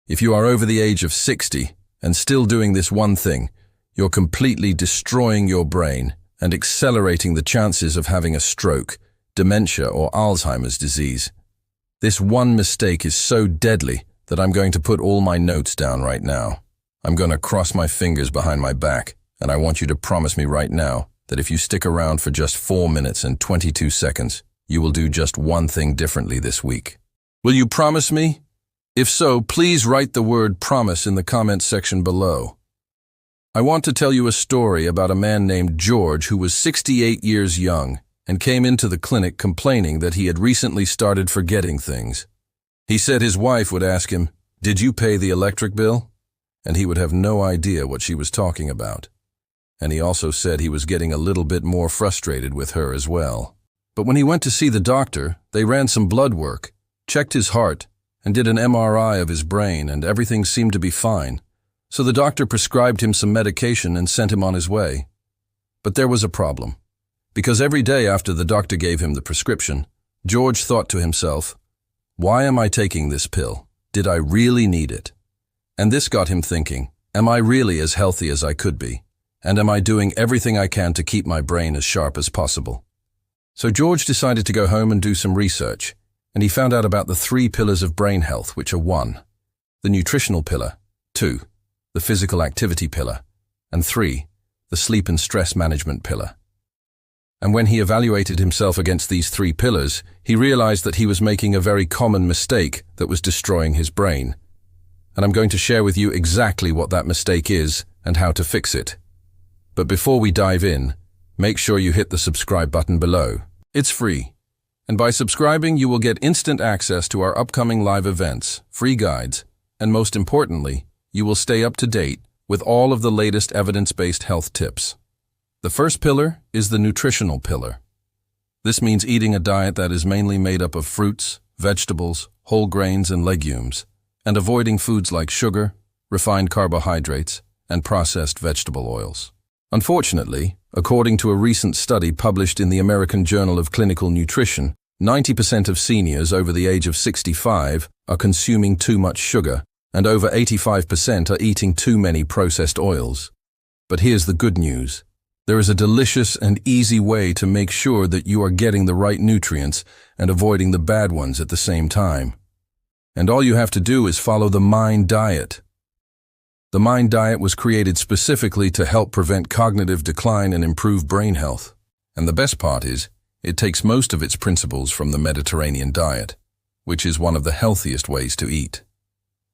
If you are over the age of 60 and still doing this one thing, you're completely destroying your brain and accelerating the chances of having a stroke, dementia, or Alzheimer's disease. This one mistake is so deadly that I'm going to put all my notes down right now. I'm going to cross my fingers behind my back, and I want you to promise me right now that if you stick around for just 4 minutes and 22 seconds, you will do just one thing differently this week. Will you promise me? If so, please write the word promise in the comments section below. I want to tell you a story about a man named George who was 68 years young and came into the clinic complaining that he had recently started forgetting things. He said his wife would ask him, "Did you pay the electric bill?" And he would have no idea what she was talking about. And he also said he was getting a little bit more frustrated with her as well. But when he went to see the doctor, they ran some blood work, checked his heart, and did an MRI of his brain, and everything seemed to be fine. So the doctor prescribed him some medication and sent him on his way. But there was a problem. Because every day after the doctor gave him the prescription, George thought to himself, "Why am I taking this pill? Did I really need it?" And this got him thinking, am I really as healthy as I could be? And am I doing everything I can to keep my brain as sharp as possible? So George decided to go home and do some research, and he found out about the 3 pillars of brain health, which are 1, the nutritional pillar, 2, the physical activity pillar, and 3, the sleep and stress management pillar. And when he evaluated himself against these 3 pillars, he realized that he was making a very common mistake that was destroying his brain. And I'm going to share with you exactly what that mistake is and how to fix it. But before we dive in, make sure you hit the subscribe button below. It's free. And by subscribing, you will get instant access to our upcoming live events, free guides, and most importantly, you will stay up to date with all of the latest evidence-based health tips. The first pillar is the nutritional pillar. This means eating a diet that is mainly made up of fruits, vegetables, whole grains, and legumes, and avoiding foods like sugar, refined carbohydrates, and processed vegetable oils. Unfortunately, according to a recent study published in the American Journal of Clinical Nutrition, 90% of seniors over the age of 65 are consuming too much sugar, and over 85% are eating too many processed oils. But here's the good news. There is a delicious and easy way to make sure that you are getting the right nutrients and avoiding the bad ones at the same time. And all you have to do is follow the MIND diet. The MIND diet was created specifically to help prevent cognitive decline and improve brain health. And the best part is, it takes most of its principles from the Mediterranean diet, which is one of the healthiest ways to eat.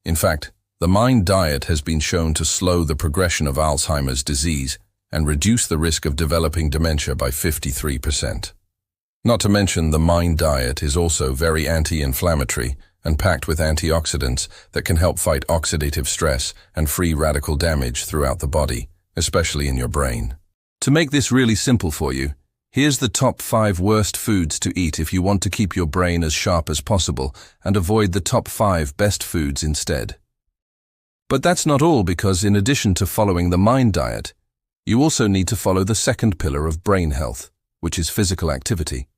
In fact, the MIND diet has been shown to slow the progression of Alzheimer's disease and reduce the risk of developing dementia by 53%. Not to mention, the MIND diet is also very anti-inflammatory and packed with antioxidants that can help fight oxidative stress and free radical damage throughout the body, especially in your brain. To make this really simple for you, here's the top 5 worst foods to eat if you want to keep your brain as sharp as possible and avoid the top 5 best foods instead. But that's not all, because in addition to following the MIND diet, you also need to follow the second pillar of brain health, which is physical activity.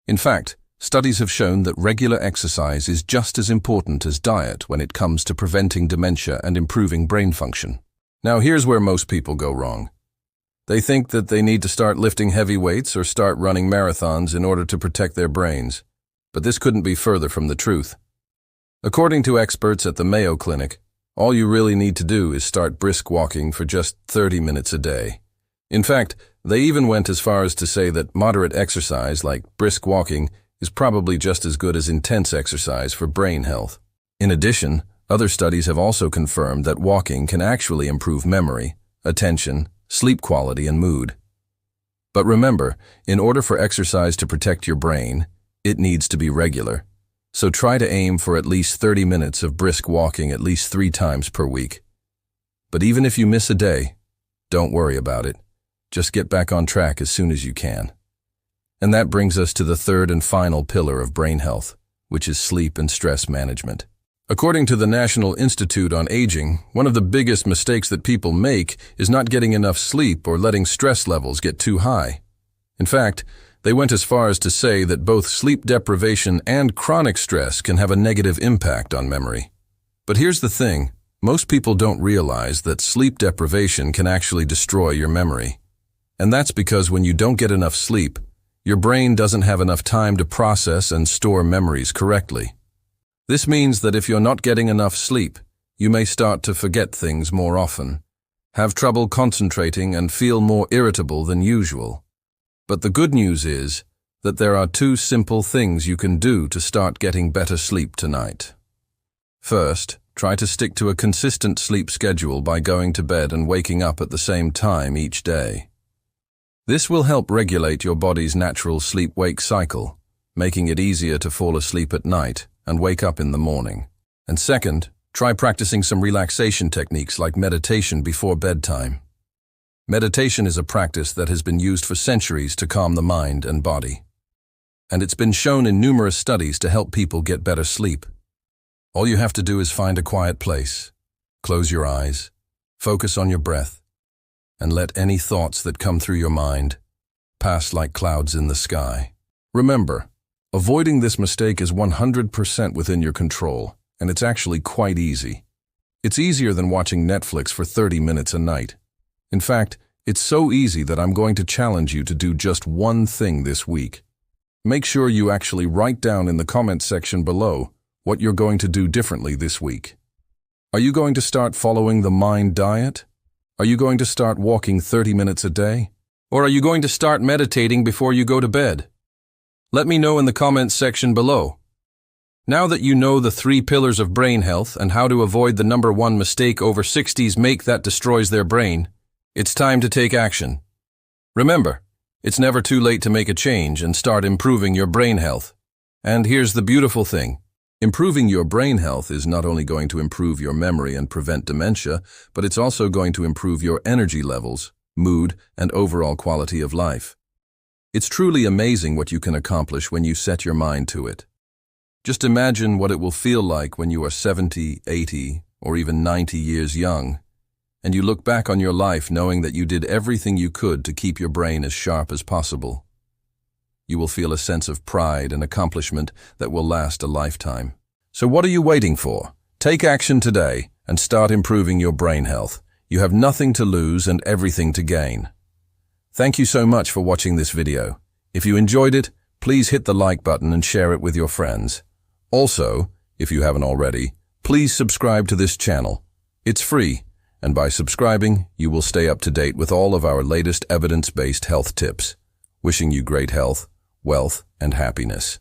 In fact, studies have shown that regular exercise is just as important as diet when it comes to preventing dementia and improving brain function. Now here's where most people go wrong. They think that they need to start lifting heavy weights or start running marathons in order to protect their brains. But this couldn't be further from the truth. According to experts at the Mayo Clinic, all you really need to do is start brisk walking for just 30 minutes a day. In fact, they even went as far as to say that moderate exercise like brisk walking is probably just as good as intense exercise for brain health. In addition, other studies have also confirmed that walking can actually improve memory, attention, sleep quality, and mood. But remember, in order for exercise to protect your brain, it needs to be regular. So try to aim for at least 30 minutes of brisk walking at least 3 times per week. But even if you miss a day, don't worry about it. Just get back on track as soon as you can. And that brings us to the third and final pillar of brain health, which is sleep and stress management. According to the National Institute on Aging, one of the biggest mistakes that people make is not getting enough sleep or letting stress levels get too high. In fact, they went as far as to say that both sleep deprivation and chronic stress can have a negative impact on memory. But here's the thing, most people don't realize that sleep deprivation can actually destroy your memory. And that's because when you don't get enough sleep, your brain doesn't have enough time to process and store memories correctly. This means that if you're not getting enough sleep, you may start to forget things more often, have trouble concentrating, and feel more irritable than usual. But the good news is that there are two simple things you can do to start getting better sleep tonight. First, try to stick to a consistent sleep schedule by going to bed and waking up at the same time each day. This will help regulate your body's natural sleep-wake cycle, making it easier to fall asleep at night and wake up in the morning. And second, try practicing some relaxation techniques like meditation before bedtime. Meditation is a practice that has been used for centuries to calm the mind and body. And it's been shown in numerous studies to help people get better sleep. All you have to do is find a quiet place, close your eyes, focus on your breath, and let any thoughts that come through your mind pass like clouds in the sky. Remember, avoiding this mistake is 100% within your control, and it's actually quite easy. It's easier than watching Netflix for 30 minutes a night. In fact, it's so easy that I'm going to challenge you to do just one thing this week. Make sure you actually write down in the comments section below what you're going to do differently this week. Are you going to start following the mind diet? Are you going to start walking 30 minutes a day? Or are you going to start meditating before you go to bed? Let me know in the comments section below. Now that you know the 3 pillars of brain health and how to avoid the number 1 mistake over 60s make that destroys their brain, it's time to take action. Remember, it's never too late to make a change and start improving your brain health. And here's the beautiful thing. Improving your brain health is not only going to improve your memory and prevent dementia, but it's also going to improve your energy levels, mood, and overall quality of life. It's truly amazing what you can accomplish when you set your mind to it. Just imagine what it will feel like when you are 70, 80, or even 90 years young, and you look back on your life knowing that you did everything you could to keep your brain as sharp as possible. You will feel a sense of pride and accomplishment that will last a lifetime. So what are you waiting for? Take action today and start improving your brain health. You have nothing to lose and everything to gain. Thank you so much for watching this video. If you enjoyed it, please hit the like button and share it with your friends. Also, if you haven't already, please subscribe to this channel. It's free, and by subscribing, you will stay up to date with all of our latest evidence-based health tips. Wishing you great health, wealth, and happiness.